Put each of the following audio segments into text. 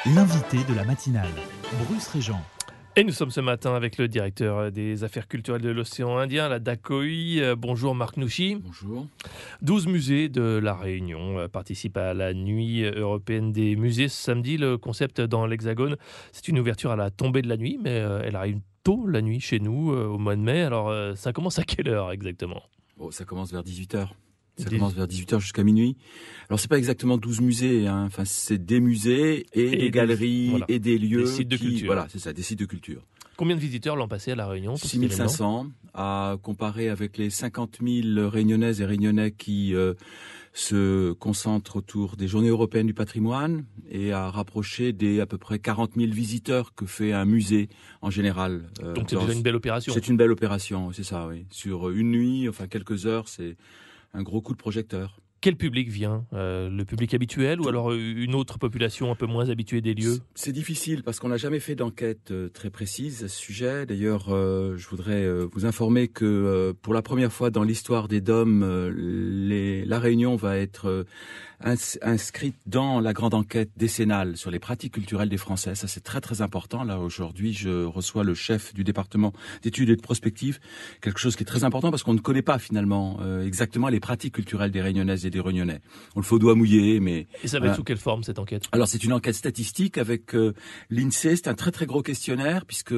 L'invité de la matinale, Bruce Régent. Et nous sommes ce matin avec le directeur des affaires culturelles de l'océan Indien, la DACOI. Bonjour Marc Nouchi. Bonjour. 12 musées de La Réunion participent à la nuit européenne des musées ce samedi. Le concept dans l'Hexagone, c'est une ouverture à la tombée de la nuit, mais elle arrive tôt la nuit chez nous au mois de mai. Alors ça commence à quelle heure exactement ? Ça commence vers 18h. Ça commence vers 18h jusqu'à minuit. Alors, c'est pas exactement 12 musées, hein. Enfin, c'est des musées et des galeries, voilà, et des lieux. Des sites de culture. Voilà, c'est ça, des sites de culture. Combien de visiteurs l'an passé à La Réunion ? 6500, à comparer avec les 50 000 Réunionnaises et Réunionnais qui se concentrent autour des Journées européennes du patrimoine et à rapprocher des à peu près 40 000 visiteurs que fait un musée en général. Donc, c'est déjà une belle opération. C'est une belle opération, c'est ça, oui. Sur une nuit, enfin quelques heures, c'est un gros coup de projecteur. Quel public vient ? Le public habituel ou alors une autre population un peu moins habituée des lieux ? C'est difficile parce qu'on n'a jamais fait d'enquête très précise à ce sujet. D'ailleurs, je voudrais vous informer que pour la première fois dans l'histoire des DOM, La Réunion va être inscrite dans la grande enquête décennale sur les pratiques culturelles des Français. Ça, c'est très très important. Là, aujourd'hui, je reçois le chef du département d'études et de prospective. Quelque chose qui est très important parce qu'on ne connaît pas finalement exactement les pratiques culturelles des Réunionnaises et des Réunionnais. On le fait au doigt mouillé, mais... Et ça va être sous quelle forme, cette enquête ? Alors, c'est une enquête statistique avec l'INSEE. C'est un très très gros questionnaire puisque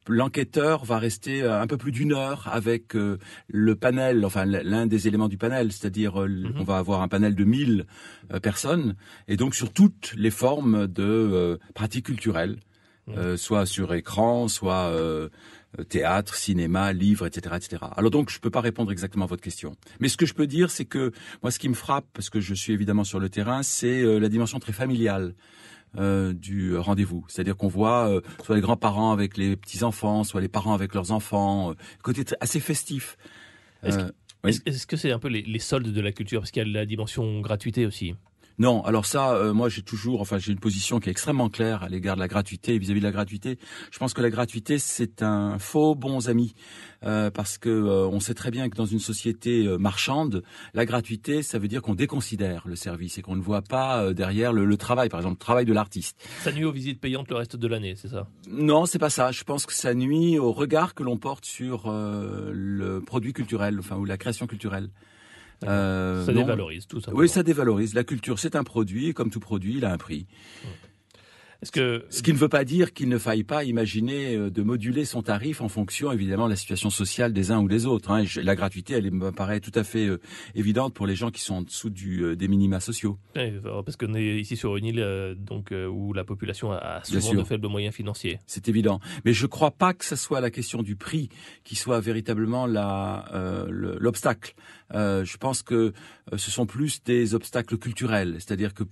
l'enquêteur va rester un peu plus d'une heure avec le panel, enfin l'un des éléments du panel, c'est-à-dire on va avoir un panel de 1000 personnes, et donc sur toutes les formes de pratiques culturelles, soit sur écran, soit théâtre, cinéma, livre, etc., etc. Alors donc, je peux pas répondre exactement à votre question. Mais ce que je peux dire, c'est que moi, ce qui me frappe, parce que je suis évidemment sur le terrain, c'est la dimension très familiale du rendez-vous. C'est-à-dire qu'on voit soit les grands-parents avec les petits-enfants, soit les parents avec leurs enfants, côté assez festif. Est-ce que c'est un peu les soldes de la culture ? Parce qu'il y a la dimension gratuité aussi. Non, alors ça, moi j'ai une position qui est extrêmement claire à l'égard de la gratuité, vis-à-vis de la gratuité. Je pense que la gratuité c'est un faux bon ami, parce que on sait très bien que dans une société marchande, la gratuité ça veut dire qu'on déconsidère le service et qu'on ne voit pas derrière le travail, par exemple le travail de l'artiste. Ça nuit aux visites payantes le reste de l'année, c'est ça ? Non, c'est pas ça. Je pense que ça nuit au regard que l'on porte sur le produit culturel, enfin ou la création culturelle. Ça dévalorise tout ça. Oui, ça dévalorise. La culture, c'est un produit, et comme tout produit, il a un prix. Ce qui ne veut pas dire qu'il ne faille pas imaginer de moduler son tarif en fonction, évidemment, de la situation sociale des uns ou des autres. Hein. La gratuité, elle me paraît tout à fait évidente pour les gens qui sont en dessous des minima sociaux. Oui, parce qu'on est ici sur une île où la population a souvent de faibles moyens financiers. C'est évident. Mais je ne crois pas que ce soit la question du prix qui soit véritablement l'obstacle. Je pense que ce sont plus des obstacles culturels. C'est-à-dire que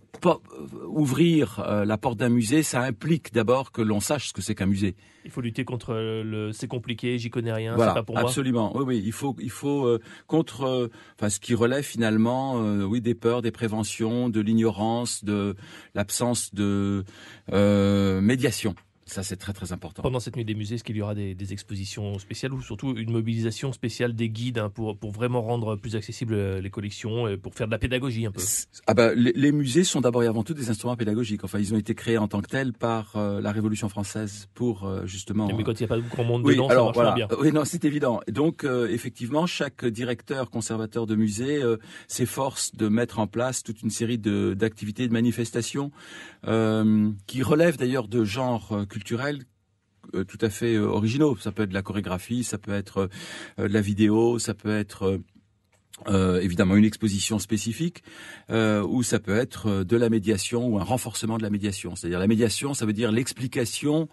ouvrir la porte d'un musée, ça implique d'abord que l'on sache ce que c'est qu'un musée. Il faut lutter contre c'est compliqué, j'y connais rien, voilà, c'est pas pour absolument. moi. Oui, il faut contre ce qui relève finalement des peurs, des préventions, de l'ignorance, de l'absence de médiation. Ça, c'est très, très important. Pendant cette nuit des musées, est-ce qu'il y aura des expositions spéciales ou surtout une mobilisation spéciale des guides pour vraiment rendre plus accessibles les collections et pour faire de la pédagogie un peu ? Les musées sont d'abord et avant tout des instruments pédagogiques. Enfin, ils ont été créés en tant que tels par la Révolution française pour justement... Mais quand il n'y a pas grand monde dedans, ça marche pas bien. Oui, non, c'est évident. Donc, effectivement, chaque directeur, conservateur de musée s'efforce de mettre en place toute une série d'activités, de manifestations qui relèvent d'ailleurs de genres culturels tout à fait originaux. Ça peut être de la chorégraphie, ça peut être de la vidéo, ça peut être évidemment une exposition spécifique, ou ça peut être de la médiation ou un renforcement de la médiation. C'est-à-dire la médiation, ça veut dire l'explication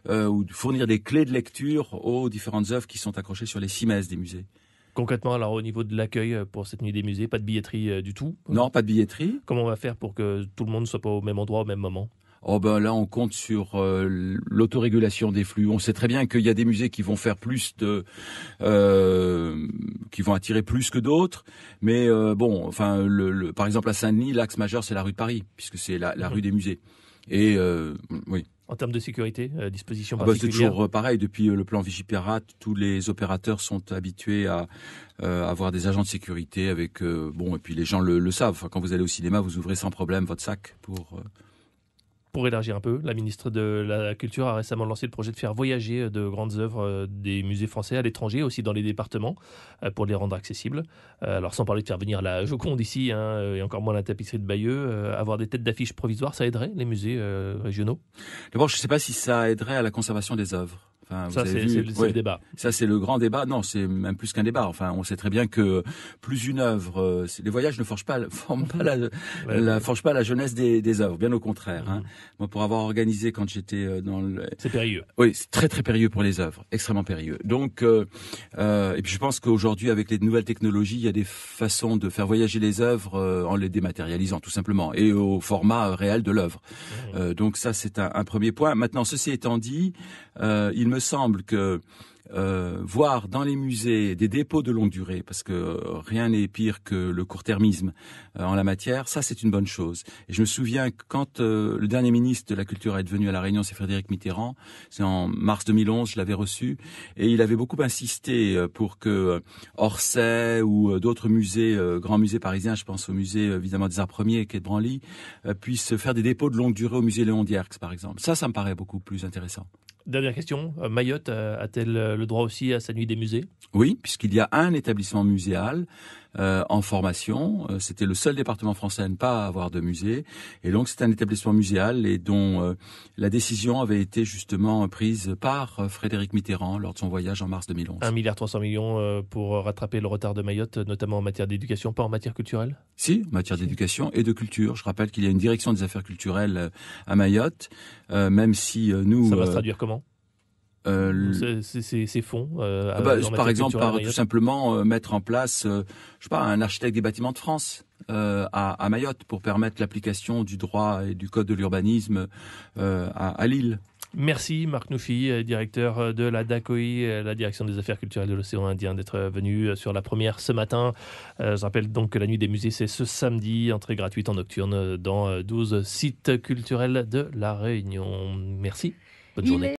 ou fournir des clés de lecture aux différentes œuvres qui sont accrochées sur les cimaises des musées. Concrètement, alors au niveau de l'accueil pour cette nuit des musées, pas de billetterie du tout ? Non, pas de billetterie. Comment on va faire pour que tout le monde ne soit pas au même endroit au même moment ? Là, on compte sur l'autorégulation des flux. On sait très bien qu'il y a des musées qui vont faire plus qui vont attirer plus que d'autres. Mais par exemple à Saint-Denis, l'axe majeur c'est la rue de Paris, puisque c'est la rue des musées. Et oui. En termes de sécurité, disposition particulière. C'est toujours pareil. Depuis le plan Vigipirate, tous les opérateurs sont habitués à avoir des agents de sécurité avec et puis les gens le savent. Enfin, quand vous allez au cinéma, vous ouvrez sans problème votre sac pour Pour élargir un peu, la ministre de la Culture a récemment lancé le projet de faire voyager de grandes œuvres des musées français à l'étranger, aussi dans les départements, pour les rendre accessibles. Alors sans parler de faire venir la Joconde ici, et encore moins la tapisserie de Bayeux, avoir des têtes d'affiches provisoires, ça aiderait les musées régionaux? D'abord, je ne sais pas si ça aiderait à la conservation des œuvres. Enfin, Ça, c'est le débat. Ça, c'est le grand débat. Non, c'est même plus qu'un débat. Enfin, on sait très bien que plus une œuvre, les voyages ne forgent pas la jeunesse des œuvres. Bien au contraire. Hein. Moi, pour avoir organisé quand j'étais C'est périlleux. Oui, c'est très très périlleux pour les œuvres, extrêmement périlleux. Donc, et puis je pense qu'aujourd'hui, avec les nouvelles technologies, il y a des façons de faire voyager les œuvres en les dématérialisant, tout simplement, et au format réel de l'œuvre. Donc ça, c'est un premier point. Maintenant, ceci étant dit, il me semble que voir dans les musées des dépôts de longue durée, parce que rien n'est pire que le court-termisme en la matière, ça c'est une bonne chose. Et je me souviens que quand le dernier ministre de la Culture est venu à La Réunion, c'est Frédéric Mitterrand, c'est en mars 2011, je l'avais reçu, et il avait beaucoup insisté pour que Orsay ou d'autres musées, grands musées parisiens, je pense au musée évidemment des Arts Premiers, quai de Branly, puissent faire des dépôts de longue durée au musée Léon Dierx par exemple. Ça me paraît beaucoup plus intéressant. Dernière question, Mayotte a-t-elle le droit aussi à sa nuit des musées? Oui, puisqu'il y a un établissement muséal en formation. C'était le seul département français à ne pas avoir de musée. Et donc, c'est un établissement muséal et dont la décision avait été justement prise par Frédéric Mitterrand lors de son voyage en mars 2011. 1,3 milliard pour rattraper le retard de Mayotte, notamment en matière d'éducation, pas en matière culturelle? Si, en matière d'éducation et de culture. Je rappelle qu'il y a une direction des affaires culturelles à Mayotte, même si nous... Ça va se traduire comment? Ces fonds par exemple, par tout simplement mettre en place, je sais pas, un architecte des bâtiments de France à Mayotte pour permettre l'application du droit et du code de l'urbanisme à Lille. Merci Marc Noufi, directeur de la DACOI, la direction des affaires culturelles de l'océan Indien, d'être venu sur la première ce matin. Je rappelle donc que la nuit des musées, c'est ce samedi, entrée gratuite en nocturne dans 12 sites culturels de La Réunion. Merci, bonne journée.